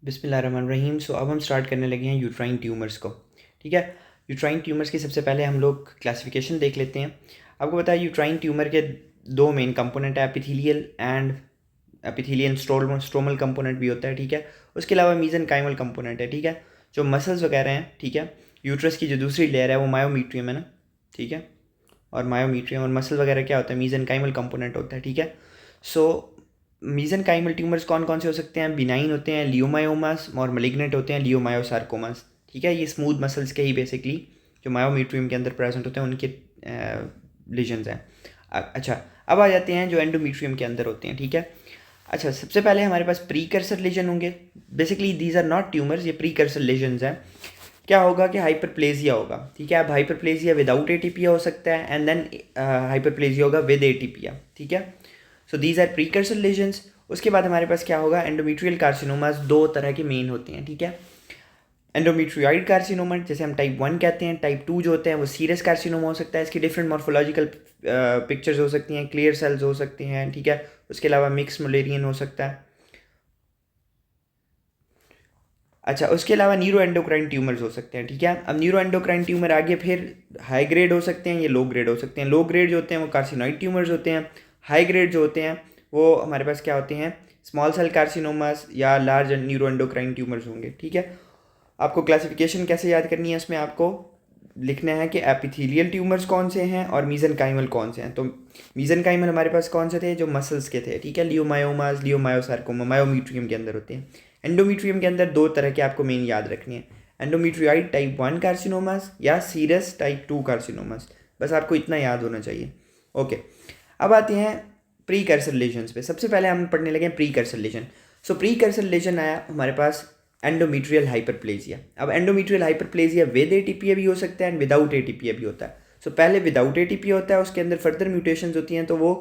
बिस्मिल्लाहिर्रहमानिर्रहीम। सो अब हम स्टार्ट करने लगे हैं यूट्राइन ट्यूमर्स को। ठीक है, यूट्राइन ट्यूमर्स की सबसे पहले हम लोग क्लासिफिकेशन देख लेते हैं। आपको पता है यूट्राइन ट्यूमर के दो मेन कंपोनेंट है, epithelial and epithelial stromal component भी होता है। ठीक है, उसके अलावा मीजनकाइमल कंपोनेंट है। ठीक है, जो मसल्स वगैरह हैं, ठीक है, यूट्रस की जो दूसरी लेयर है वो मायोमीट्रियम है ना। ठीक है, और मायोमीट्रियम और मसल वगैरह क्या होता है, मीजनकाइमल कंपोनेंट होता है। ठीक है, सो मीजनकाइमल ट्यूमर्स कौन कौन से हो सकते हैं? बिनाइन होते हैं लियोमायोमास, और मलिग्नेंट होते हैं लियोमायोसार्कोमास। ठीक है, ये स्मूथ मसल्स के ही बेसिकली जो मायोमीट्रियम के अंदर प्रेजेंट होते हैं उनके लीजन्स हैं। अच्छा, अब आ जाते हैं जो एंडोमीट्रियम के अंदर होते हैं। ठीक है, अच्छा, सबसे पहले हमारे पास प्रीकर्सर लेजन होंगे। Basically these are not tumours, ये प्रीकर्सर लेजन्स हैं। क्या होगा कि हाइपरप्लेजिया होगा। ठीक है, अब हाइपरप्लेजिया विदाउट एटीपिया हो सकता है, एंड देन हाइपरप्लेजिया होगा विद एटीपिया। ठीक है, so these are precursor lesions. उसके बाद हमारे पास क्या होगा, एंडोमेट्रियल कार्सिनोमास दो तरह के मेन होते हैं। ठीक है, एंडोमेट्रियोइड कार्सिनोमा जैसे हम टाइप 1 कहते हैं, टाइप 2 जो होते हैं वो सीरस कार्सिनोमा हो सकता है। इसकी डिफरेंट मॉर्फोलॉजिकल पिक्चर्स हो सकती हैं, क्लियर सेल्स हो सकते हैं। ठीक है, उसके अलावा मिक्स मलेरियन हो सकता है। अच्छा, उसके अलावा न्यूरो एंडोक्राइन ट्यूमर्स हो सकते हैं। ठीक है, अब न्यूरो एंडोक्राइन ट्यूमर आगे फिर हाई ग्रेड हो सकते हैं, ये लो ग्रेड हो सकते हैं। लो ग्रेड जो होते हैं वो कार्सिनोइड ट्यूमर्स होते हैं। हाई ग्रेड जो होते हैं वो हमारे पास क्या होते हैं, स्मॉल सेल कार्सिनोमास या लार्ज न्यूरो एंडोक्राइन ट्यूमर्स होंगे। ठीक है, आपको क्लासिफिकेशन कैसे याद करनी है, इसमें आपको लिखना है कि एपिथेलियल ट्यूमर्स कौन से हैं और मीजनकाइमल कौन से हैं। तो मीजनकाइमल हमारे पास कौन से थे, जो मसल्स के थे। ठीक है, लियोमायोमास, लियोमायोसार्कोमा मायोमीट्रियम के अंदर होते हैं। एंडोमीट्रियम के अंदर दो तरह के आपको मेन याद रखनी है, एंडोमीट्रियोइड टाइप 1 कार्सिनोमास या सीरस टाइप 2 कार्सिनोमास। बस आपको इतना याद होना चाहिए। ओके, अब आते हैं प्री कर्सर लेजन्स पे। सबसे पहले हम पढ़ने लगे precursor lesion. So precursor lesion आया हमारे पास एंडोमीट्रियल हाइपरप्लेजिया। अब एंडोमीट्रियल हाइपरप्लेजिया विद एटीपिया भी हो सकता है एंड विदाउट एटीपिया भी होता है। सो पहले विदाउट एटीपिया होता है, उसके अंदर फर्दर म्यूटेशंस होती हैं तो वो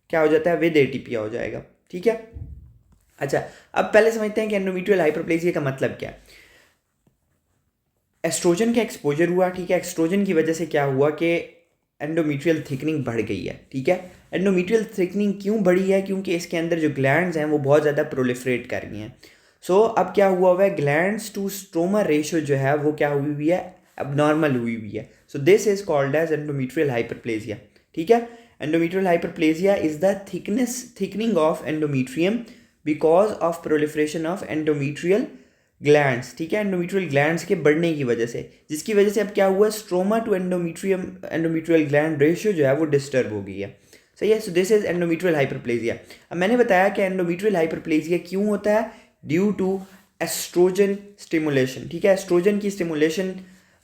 क्या हो जाता है, विद एटीपिया हो जाएगा। ठीक है, अच्छा, अब पहले समझते हैं कि एंडोमीट्रियल हाइपरप्लेजिया का मतलब क्या है। एस्ट्रोजन का एक्सपोजर हुआ। ठीक है, एस्ट्रोजन की वजह से क्या हुआ कि एंडोमीट्रियल थिकनिंग बढ़ गई है। ठीक है, एंडोमीट्रियल थिकनिंग क्यों बढ़ी है, क्योंकि इसके अंदर जो ग्लैंड्स हैं वो बहुत ज़्यादा प्रोलिफरेट कर रही हैं। सो अब क्या हुआ है, ग्लैंड्स टू स्ट्रोमा रेशो जो है वो क्या हुई हुई है, अब नॉर्मल हुई हुई है। So this is called as endometrial hyperplasia. ठीक है, endometrial hyperplasia is the thickening of endometrium because of proliferation of endometrial glands. ठीक है, एंडोमीट्रियल ग्लैंड्स के बढ़ने की वजह से, जिसकी वजह से अब क्या हुआ, stroma to endometrial gland ratio जो है वो डिस्टर्ब हो गई है। सही है, so this is endometrial hyperplasia. अब मैंने बताया कि एंडोमीट्रियल हाइपरप्लेजिया क्यों होता है, ड्यू टू एस्ट्रोजन स्टिमुलेशन। ठीक है, एस्ट्रोजन की स्टिमुलेशन,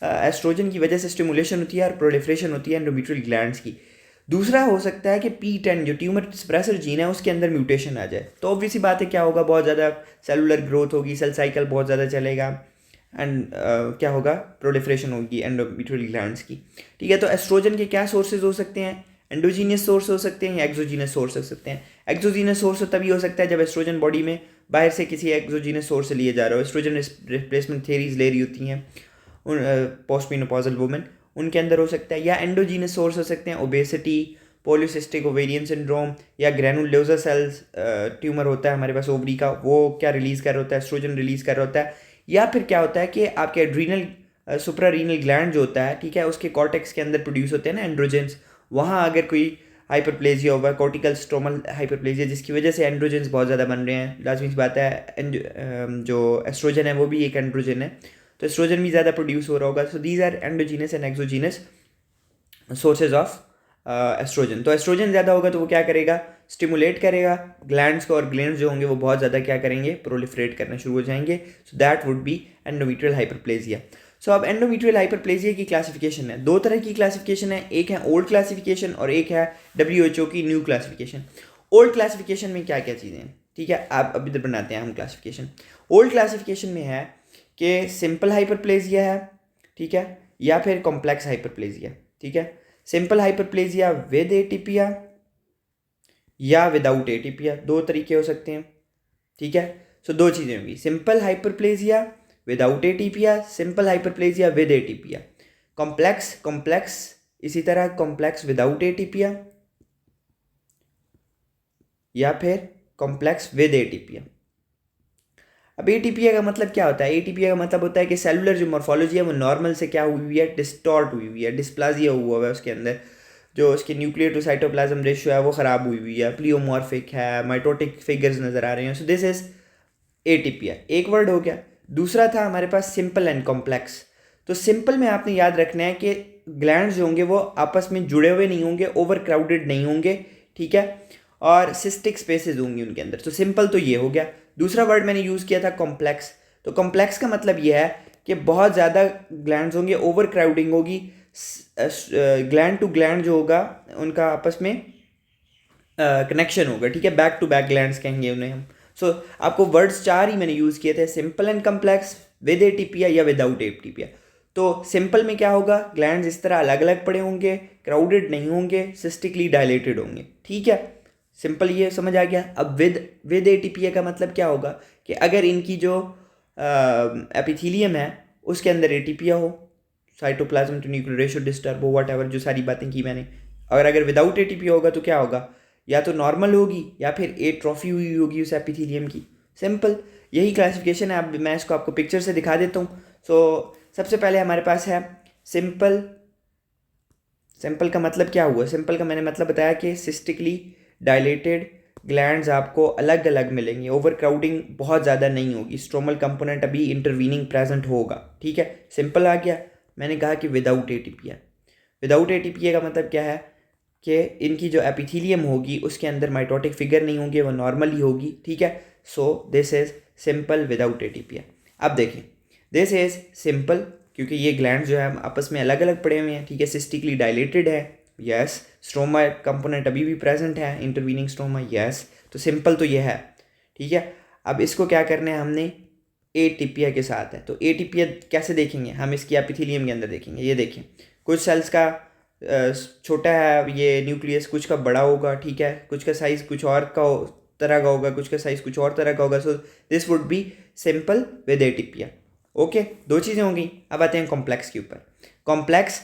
एस्ट्रोजन की वजह से स्टिमुलेशन होती है और प्रोलिफरेशन होती है एंडोमीट्रियल ग्लैंड्स की। दूसरा हो सकता है कि P10 जो ट्यूमर सप्रेसर जीन है उसके अंदर म्यूटेशन आ जाए, तो ऑब्वियसली बात है क्या होगा, बहुत ज़्यादा सेलुलर ग्रोथ होगी, सेल साइकिल बहुत ज़्यादा चलेगा, एंड क्या होगा, प्रोलिफरेशन होगी एंडोमीट्रियल ग्लैंड्स की। ठीक है, तो एस्ट्रोजन के क्या सोर्सेज हो सकते हैं, एंडोजीनियस सोर्स हो सकते हैं या एक्सोजीनियस सोर्स हो सकते हैं। एक्सोजीनियस सोर्स तभी हो सकता है जब एस्ट्रोजन बॉडी में बाहर से किसी एक्सोजीनियस सोर्स से लिए जा रहा हो। एस्ट्रोजन रिप्लेसमेंट थेरीज ले रही होती हैं उन पोस्ट मेनोपॉजल वुमेन, उनके अंदर हो सकता है। या एंडोजीनस सोर्स हो सकते हैं, ओबेसिटी, पॉलीसिस्टिक ओवेरियन सिंड्रोम, या ग्रैनुलोसा सेल्स ट्यूमर होता है हमारे पास ओवरी का, वो क्या रिलीज़ कर रहा होता है, एस्ट्रोजन रिलीज़ कर रहा होता है। या फिर क्या होता है कि आपके एड्रीनल सुप्रारीनल ग्लैंड जो होता है, ठीक है, उसके कॉर्टेक्स के अंदर प्रोड्यूस होते हैं ना एंड्रोजेंस, वहाँ अगर कोई हाइपरप्लेजिया होगा, कॉर्टिकल स्ट्रोमल हाइपरप्लेजिया, जिसकी वजह से एंड्रोजेंस बहुत ज़्यादा बन रहे हैं, लाजमी सी बात है जो एस्ट्रोजन है वो भी एक एंड्रोजन है, तो एस्ट्रोजन भी ज़्यादा प्रोड्यूस हो रहा होगा। So these are endogenous and exogenous sources of oestrogen. तो एस्ट्रोजन ज़्यादा होगा तो वो क्या करेगा, स्टिमुलेट करेगा ग्लैंड्स को, और ग्लैंड्स जो होंगे वो बहुत ज़्यादा क्या करेंगे, प्रोलिफरेट करना शुरू हो जाएंगे। So that would be endometrial hyperplasia. So अब एंडोमीट्रियल हाइपरप्लेजिया की क्लासिफिकेशन है, दो तरह की क्लासिफिकेशन है, एक है ओल्ड क्लासिफिकेशन और एक है WHO की न्यू क्लासिफिकेशन। ओल्ड क्लासिफिकेशन में क्या क्या चीज़ें हैं, ठीक है, आप अभी इधर बनाते हैं हम क्लासिफिकेशन। ओल्ड क्लासिफिकेशन में है कि सिंपल हाइपरप्लेजिया है, ठीक है, या फिर कॉम्प्लेक्स हाइपरप्लेजिया। ठीक है, सिंपल हाइपरप्लेजिया विद एटीपिया या विदाउट एटीपिया, दो तरीके हो सकते हैं। ठीक है, सो दो चीज़ें होंगी, simple hyperplasia without atypia, simple hyperplasia with atypia. Complex complex इसी तरह कॉम्प्लेक्स विदाउट एटीपिया या फिर कॉम्प्लेक्स विद एटीपिया। अब एटीपीए का मतलब क्या होता है? एटीपीए का मतलब होता है कि सेलुलर जो मॉर्फोलॉजी है वो नॉर्मल से क्या हुई हुई है, डिस्टॉर्ट हुई हुई है, डिस्प्लाजिया हुआ है उसके अंदर, जो उसके न्यूक्लियर टू साइटोप्लाज्म रेशियो है वो ख़राब हुई हुई है, प्लियोमॉर्फिक है, माइटोटिक फिगर्स नज़र आ रहे हैं। सो दिस इज एटीपीए, एक वर्ड हो गया। दूसरा था हमारे पास सिंपल एंड कॉम्प्लेक्स। तो सिंपल में आपने याद रखना है कि ग्लैंड्स जो होंगे वो आपस में जुड़े हुए नहीं होंगे, ओवर क्राउडेड नहीं होंगे, ठीक है, और सिस्टिक स्पेसेस होंगी उनके अंदर। तो सिंपल तो ये हो गया। दूसरा वर्ड मैंने यूज़ किया था कॉम्प्लेक्स। तो कॉम्प्लेक्स का मतलब ये है कि बहुत ज़्यादा ग्लैंड्स होंगे, ओवर क्राउडिंग होगी, ग्लैंड टू ग्लैंड जो होगा उनका आपस में कनेक्शन होगा, ठीक है, बैक टू बैक ग्लैंड्स कहेंगे उन्हें हम। सो आपको वर्ड्स 4 ही मैंने यूज़ किए थे, सिंपल एंड कम्प्लेक्स, विद एटीपिया या विदाउट एटीपिया। तो सिंपल में क्या होगा, ग्लैंड्स इस तरह अलग अलग पड़े होंगे, क्राउडेड नहीं होंगे, सिस्टिकली डायलेटेड होंगे, ठीक है। सिंपल ये समझ आ गया। अब विद एटीपिया का मतलब क्या होगा कि अगर इनकी जो एपिथीलियम है उसके अंदर एटीपिया हो, cytoplasm to nuclear ratio disturb हो, वट एवर जो सारी बातें की मैंने। और अगर विदाउट एटीपिया होगा तो क्या होगा, या तो नॉर्मल होगी या फिर एट्रोफी हुई होगी उस एपिथीलियम की। सिंपल यही क्लासिफिकेशन है। अब मैं इसको आपको पिक्चर से दिखा देता हूँ। सो सबसे पहले हमारे पास है सिंपल। सिंपल का मतलब क्या हुआ? सिंपल का मैंने मतलब बताया कि सिस्टिकली डायलेटेड ग्लैंड्स आपको अलग अलग मिलेंगे, ओवर क्राउडिंग बहुत ज़्यादा नहीं होगी, स्ट्रोमल कंपोनेंट अभी इंटरवीनिंग प्रेजेंट होगा, ठीक है। सिंपल आ गया। मैंने कहा कि विदाउट एटीपिया। विदाउट एटीपिया का मतलब क्या है कि इनकी जो एपिथीलियम होगी उसके अंदर माइटोटिक फिगर नहीं होंगे, वो नॉर्मल ही होगी, ठीक है। So this is simple without atypia. अब देखें, दिस इज सिंपल क्योंकि ये ग्लैंड जो है आपस में अलग अलग पड़े हुए हैं, ठीक है, सिस्टिकली डायलेटेड है, यस। स्ट्रोमा कंपोनेंट अभी भी प्रेजेंट है, इंटरवीनिंग स्ट्रोमा, यस। तो सिंपल तो ये है, ठीक है। अब इसको क्या करना है हमने, एटीपिया के साथ है। तो एटीपिया कैसे देखेंगे हम, इसकी एपिथीलियम के अंदर देखेंगे। ये देखें, कुछ सेल्स का छोटा है ये न्यूक्लियस, कुछ का बड़ा होगा, ठीक है, कुछ का साइज़ कुछ और का तरह का होगा, कुछ का साइज़ कुछ और तरह का होगा। So this would be simple with atypia. Okay, दो चीज़ें हो गई। अब आते हैं कॉम्प्लेक्स के ऊपर। कॉम्प्लेक्स,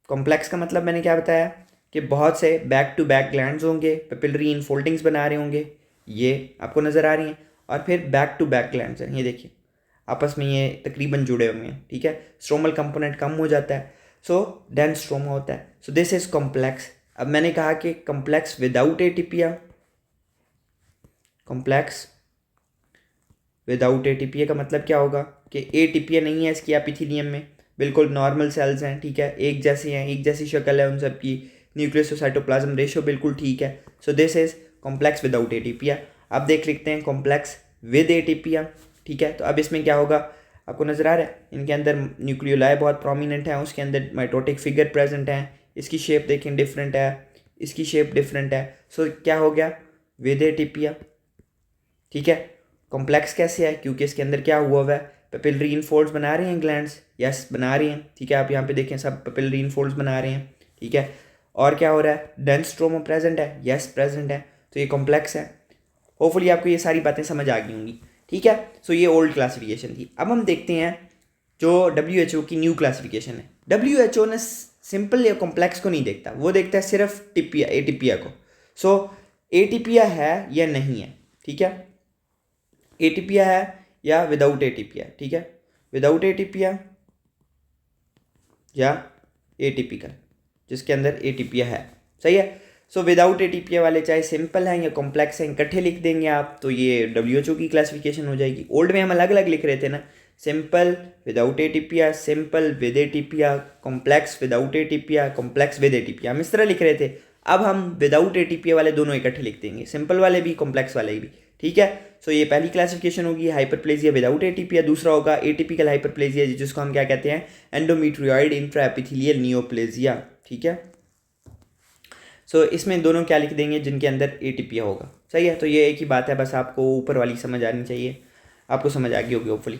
कॉम्प्लेक्स का मतलब मैंने क्या बताया कि बहुत से बैक टू बैक ग्लैंड्स होंगे, पेपिलरी इनफोल्डिंग्स बना रहे होंगे, ये आपको नज़र आ रही हैं, और फिर बैक टू बैक ग्लैंड्स हैं, ये देखिए आपस में ये तकरीबन जुड़े हुए हैं, ठीक है। स्ट्रोमल कंपोनेंट कम हो जाता है, सो डेंस स्ट्रोमा होता है। So this is complex. अब मैंने कहा कि complex without atypia, complex without एटीपिया का मतलब क्या होगा कि एटीपिया नहीं है इसकी एपिथीलियम में, बिल्कुल नॉर्मल सेल्स हैं, ठीक है, एक जैसी हैं, एक जैसी शक्ल है उन सब की, न्यूक्लियस टू साइटोप्लाज्म रेशियो बिल्कुल ठीक है। So this is complex without atypia. अब देख लिखते हैं कॉम्प्लेक्स विद एटीपिया, ठीक है। तो अब इसमें क्या होगा, आपको नज़र आ रहा है, इनके अंदर न्यूक्लियोलाई बहुत प्रोमिनेंट है, उसके अंदर माइटोटिक फिगर प्रेजेंट है, इसकी शेप देखें डिफरेंट है, इसकी शेप डिफरेंट है। सो क्या हो गया, विद एटीपिया, ठीक है। कॉम्प्लेक्स कैसे है, क्योंकि इसके अंदर क्या हुआ है, पेपिलरी इनफोल्ड्स बना रहे हैं ग्लैंड्स, यस बना रही हैं, ठीक है। आप यहाँ पे देखें सब पेपिलरी इनफोल्ड्स बना रहे हैं, ठीक है। और क्या हो रहा है, डेंस स्ट्रोमा प्रेजेंट है, यस प्रेजेंट है, तो ये कॉम्प्लेक्स है। होपफुली आपको ये सारी बातें समझ आ गई होंगी, ठीक है। सो ये ओल्ड क्लासिफिकेशन थी। अब हम देखते हैं जो WHO की न्यू क्लासिफिकेशन है। WHO ने सिंपल या कॉम्प्लेक्स को नहीं देखता, वो देखता है सिर्फ टिपिया, एटीपिया को। सो एटीपिया है या नहीं है, ठीक है, एटीपिया है या विदाउट एटीपिया, ठीक है, विदाउट एटीपिया या एटीपिकल जिसके अंदर एटीपिया है, सही है। सो विदाउट एटीपिया वाले चाहे सिंपल हैं या कॉम्प्लेक्स हैं, इकट्ठे लिख देंगे आप तो ये WHO की क्लासिफिकेशन हो जाएगी। ओल्ड में हम अलग अलग लिख रहे थे ना, simple without atypia, simple with atypia, complex without atypia, complex with atypia, हम इस तरह लिख रहे थे। अब हम विदाउट एटीपिया वाले दोनों इकट्ठे लिख देंगे, सिंपल वाले भी कॉम्प्लेक्स वाले भी, ठीक है। सो ये पहली क्लासिफिकेशन होगी हाइपरप्लेजिया विदाउट एटीपिया। दूसरा होगा एटीपिकल हाइपरप्लेजिया जिसको हम क्या कहते हैं, एंडोमेट्रियोइड इंट्राएपिथेलियल नियोप्लेजिया, ठीक है। सो इसमें दोनों क्या लिख देंगे, जिनके अंदर एटीपिया होगा, सही है। तो ये एक ही बात है, बस आपको ऊपर वाली समझ आनी चाहिए, आपको समझ आ गई होगी होपफुली।